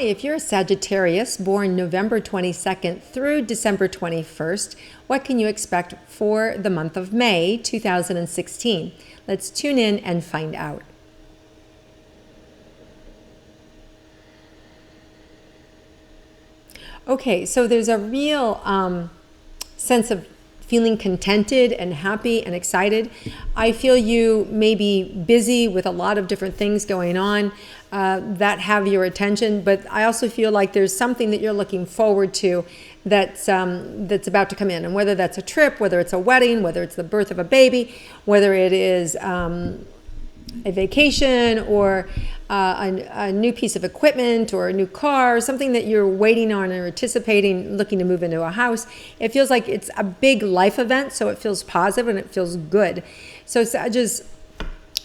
if you're a Sagittarius born November 22nd through December 21st, what can you expect for the month of May 2016? Let's tune in and find out. Okay, so there's a real sense of feeling contented and happy and excited. I feel you may be busy with a lot of different things going on that have your attention, but I also feel like there's something that you're looking forward to that's about to come in. And whether that's a trip, whether it's a wedding, whether it's the birth of a baby, whether it is a vacation or a new piece of equipment or a new car, something that you're waiting on or anticipating, looking to move into a house. It feels like it's a big life event, so it feels positive and it feels good. So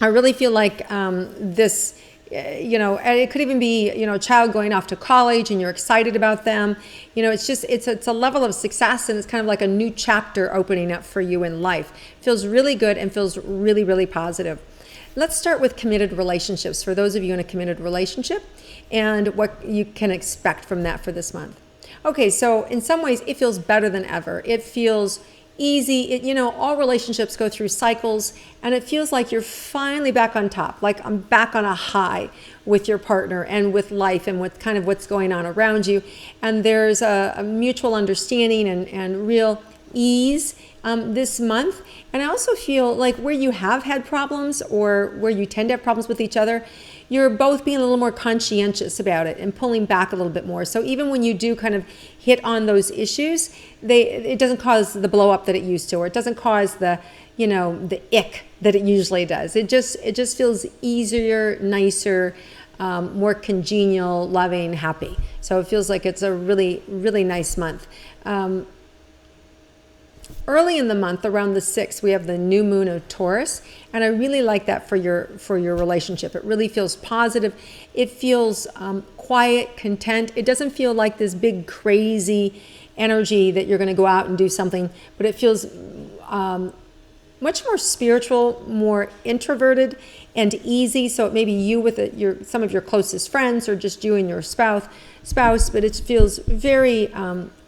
I really feel like this, and it could even be, a child going off to college and you're excited about them. It's a level of success, and it's kind of like a new chapter opening up for you in life. It feels really good and feels really, really positive. Let's start with committed relationships for those of you in a committed relationship and what you can expect from that for this month. Okay, so in some ways it feels better than ever. It feels easy. All relationships go through cycles, and it feels like you're finally back on top, like I'm back on a high with your partner and with life and with kind of what's going on around you. And there's a mutual understanding and real ease this month. And I also feel like where you have had problems or where you tend to have problems with each other, you're both being a little more conscientious about it and pulling back a little bit more. So even when you do kind of hit on those issues, it doesn't cause the blow up that it used to, or it doesn't cause the ick that it usually does. It just feels easier, nicer, more congenial, loving, happy. So it feels like it's a really, really nice month. Early in the month, around the 6th, we have the new moon of Taurus, and I really like that for your relationship. It really feels positive. It feels quiet, content. It doesn't feel like this big crazy energy that you're going to go out and do something, but it feels much more spiritual, more introverted, and easy. So it may be you with some of your closest friends, or just you and your spouse, but it feels very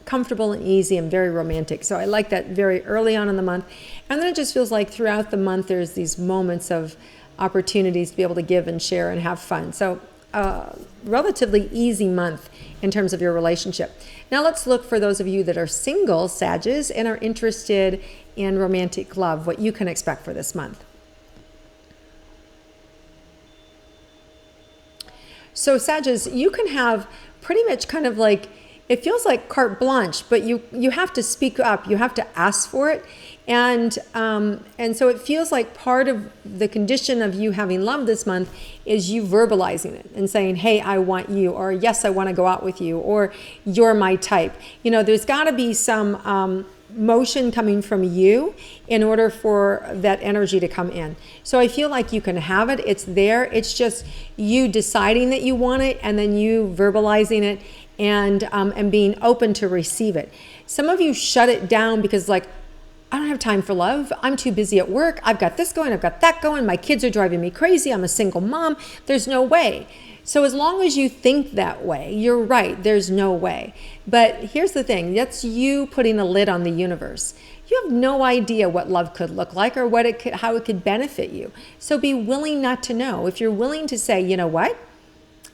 comfortable and easy and very romantic. So I like that very early on in the month. And then it just feels like throughout the month there's these moments of opportunities to be able to give and share and have fun. So relatively easy month in terms of your relationship. Now let's look for those of you that are single, Sagittarius, and are interested in romantic love, what you can expect for this month. So Sagittarius, you can have pretty much kind of like, it feels like carte blanche, but you have to speak up. You have to ask for it. And so it feels like part of the condition of you having love this month is you verbalizing it and saying, hey, I want you, or yes, I want to go out with you, or you're my type. There's got to be some motion coming from you in order for that energy to come in. So I feel like you can have it. It's there. It's just you deciding that you want it, and then you verbalizing it, and being open to receive it. Some of you shut it down because I don't have time for love. I'm too busy at work. I've got this going. I've got that going. My kids are driving me crazy. I'm a single mom. There's no way. So as long as you think that way, you're right. There's no way. But here's the thing. That's you putting a lid on the universe. You have no idea what love could look like or how it could benefit you. So be willing not to know. If you're willing to say, you know what?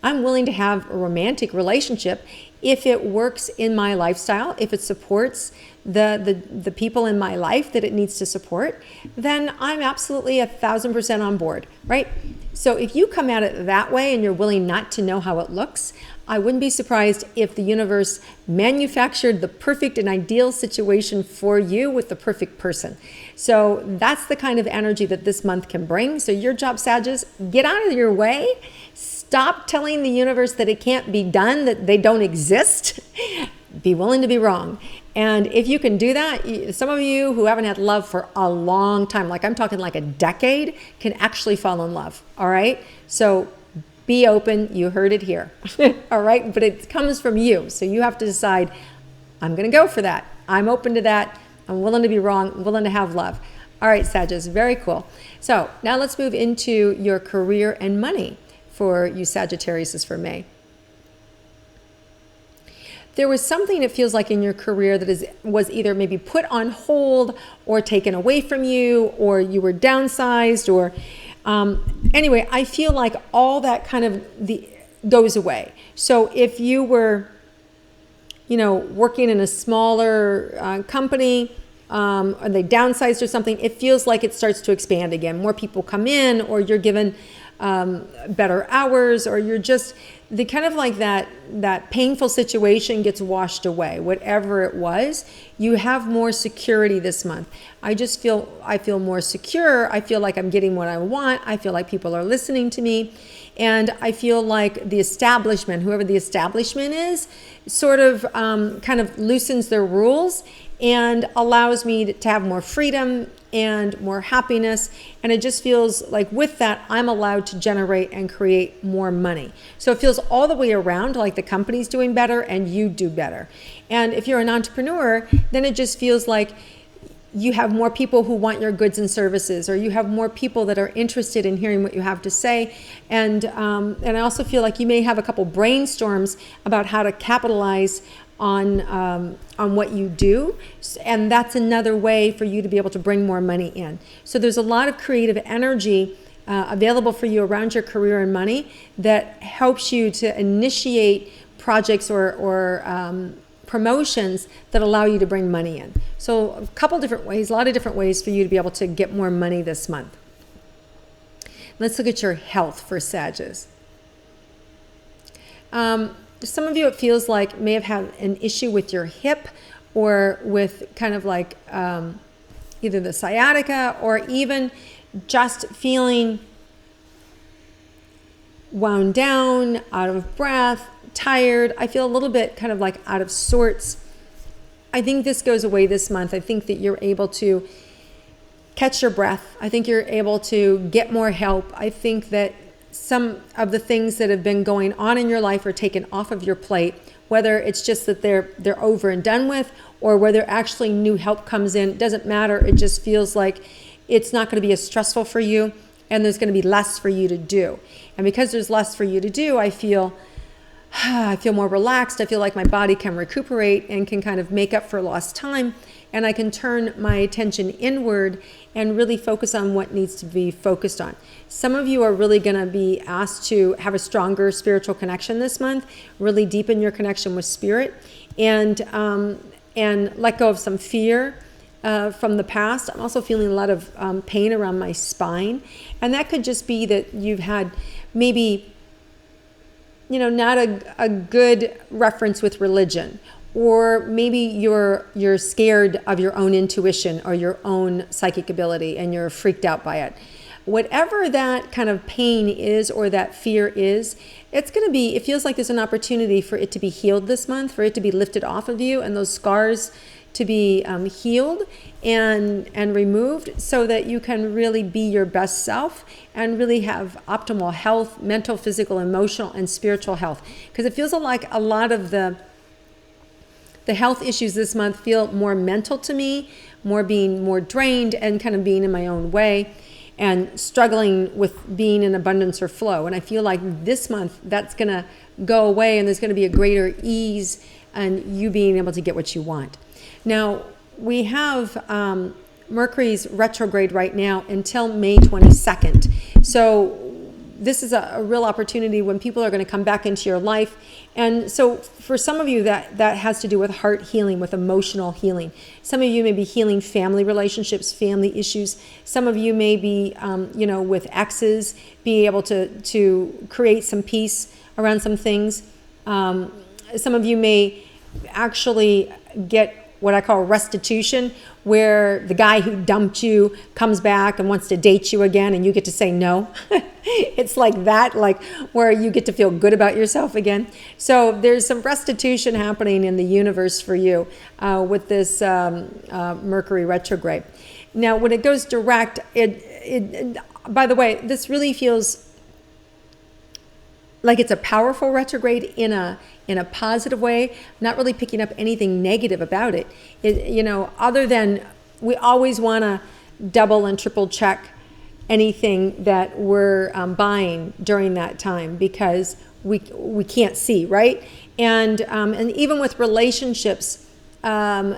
I'm willing to have a romantic relationship if it works in my lifestyle, if it supports the people in my life that it needs to support, then I'm absolutely 1,000% on board, right? So if you come at it that way and you're willing not to know how it looks, I wouldn't be surprised if the universe manufactured the perfect and ideal situation for you with the perfect person. So that's the kind of energy that this month can bring. So your job, Sagittarius, get out of your way. Stop telling the universe that it can't be done, that they don't exist. Be willing to be wrong. And if you can do that, some of you who haven't had love for a long time, like I'm talking like a decade, can actually fall in love. All right? So be open. You heard it here. All right? But it comes from you. So you have to decide, I'm going to go for that. I'm open to that. I'm willing to be wrong. I'm willing to have love. All right, Sagittarius, very cool. So now let's move into your career and money for you Sagittarius for May. there was something it feels like in your career that was either maybe put on hold or taken away from you, or you were downsized, or anyway, I feel like all that kind of goes away. So if you were, working in a smaller company, or they downsized or something, it feels like it starts to expand again. More people come in, or you're given better hours, or you're just the kind of like that painful situation gets washed away. Whatever it was, you have more security this month. I feel more secure. I feel like I'm getting what I want. I feel like people are listening to me. And I feel like the establishment, whoever the establishment is, sort of kind of loosens their rules and allows me to have more freedom and more happiness. And it just feels like with that, I'm allowed to generate and create more money. So it feels all the way around like the company's doing better and you do better. And if you're an entrepreneur, then it just feels like you have more people who want your goods and services, or you have more people that are interested in hearing what you have to say. And I also feel like you may have a couple brainstorms about how to capitalize on what you do, and that's another way for you to be able to bring more money in. So there's a lot of creative energy available for you around your career and money that helps you to initiate projects or promotions that allow you to bring money in. So a couple different ways, a lot of different ways for you to be able to get more money this month. Let's look at your health for Sagittarius. Some of you, it feels like, may have had an issue with your hip, or with kind of like either the sciatica, or even just feeling wound down, out of breath, tired. I feel a little bit kind of like out of sorts. I think this goes away this month. I think that you're able to catch your breath. I think you're able to get more help. I think that some of the things that have been going on in your life are taken off of your plate, whether it's just that they're over and done with, or whether actually new help comes in. It doesn't matter. It just feels like it's not going to be as stressful for you, and there's going to be less for you to do. And because there's less for you to do, I feel more relaxed. I feel like my body can recuperate and can kind of make up for lost time, and I can turn my attention inward and really focus on what needs to be focused on. Some of you are really going to be asked to have a stronger spiritual connection this month, really deepen your connection with spirit, and let go of some fear from the past. I'm also feeling a lot of pain around my spine, and that could just be that you've had maybe not a good reference with religion, or maybe you're scared of your own intuition or your own psychic ability, and you're freaked out by it. Whatever that kind of pain is, or that fear is, it feels like there's an opportunity for it to be healed this month, for it to be lifted off of you, and those scars to be healed and removed, so that you can really be your best self and really have optimal health, mental, physical, emotional, and spiritual health. Because it feels like a lot of the health issues this month feel more mental to me, being more drained, and kind of being in my own way, and struggling with being in abundance or flow. And I feel like this month that's going to go away, and there's going to be a greater ease and you being able to get what you want. Now, we have Mercury's retrograde right now until May 22nd. So this is a real opportunity when people are going to come back into your life. And so for some of you, that has to do with heart healing, with emotional healing. Some of you may be healing family relationships, family issues. Some of you may be, with exes, being able to create some peace around some things. Some of you may actually get what I call restitution, where the guy who dumped you comes back and wants to date you again, and you get to say no. It's like that, like where you get to feel good about yourself again. So there's some restitution happening in the universe for you with this Mercury retrograde. Now, when it goes direct, it by the way, this really feels like it's a powerful retrograde in a positive way. I'm not really picking up anything negative about it. Other than we always want to double and triple check anything that we're buying during that time, because we can't see, right? And even with relationships, even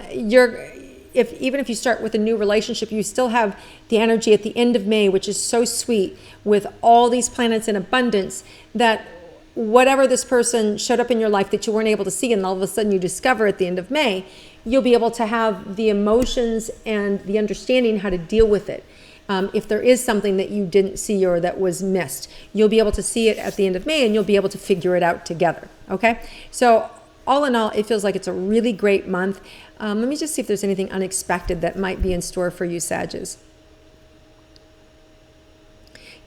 if you start with a new relationship, you still have the energy at the end of May, which is so sweet, with all these planets in abundance, that whatever this person showed up in your life that you weren't able to see, and all of a sudden you discover at the end of May, you'll be able to have the emotions and the understanding how to deal with it. If there is something that you didn't see or that was missed, you'll be able to see it at the end of May, and you'll be able to figure it out together. Okay? So all in all, it feels like it's a really great month. Let me just see if there's anything unexpected that might be in store for you, Sagittarius.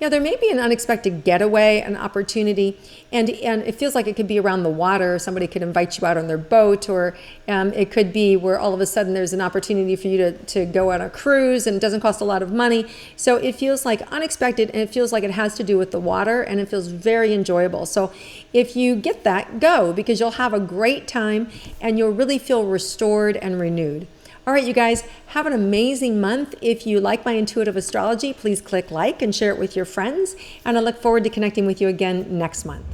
Yeah, there may be an unexpected getaway, an opportunity, and it feels like it could be around the water. Somebody could invite you out on their boat, or it could be where all of a sudden there's an opportunity for you to go on a cruise, and it doesn't cost a lot of money. So it feels like unexpected, and it feels like it has to do with the water, and it feels very enjoyable. So if you get that, go, because you'll have a great time, and you'll really feel restored and renewed. All right, you guys, have an amazing month. If you like my intuitive astrology, please click like and share it with your friends. And I look forward to connecting with you again next month.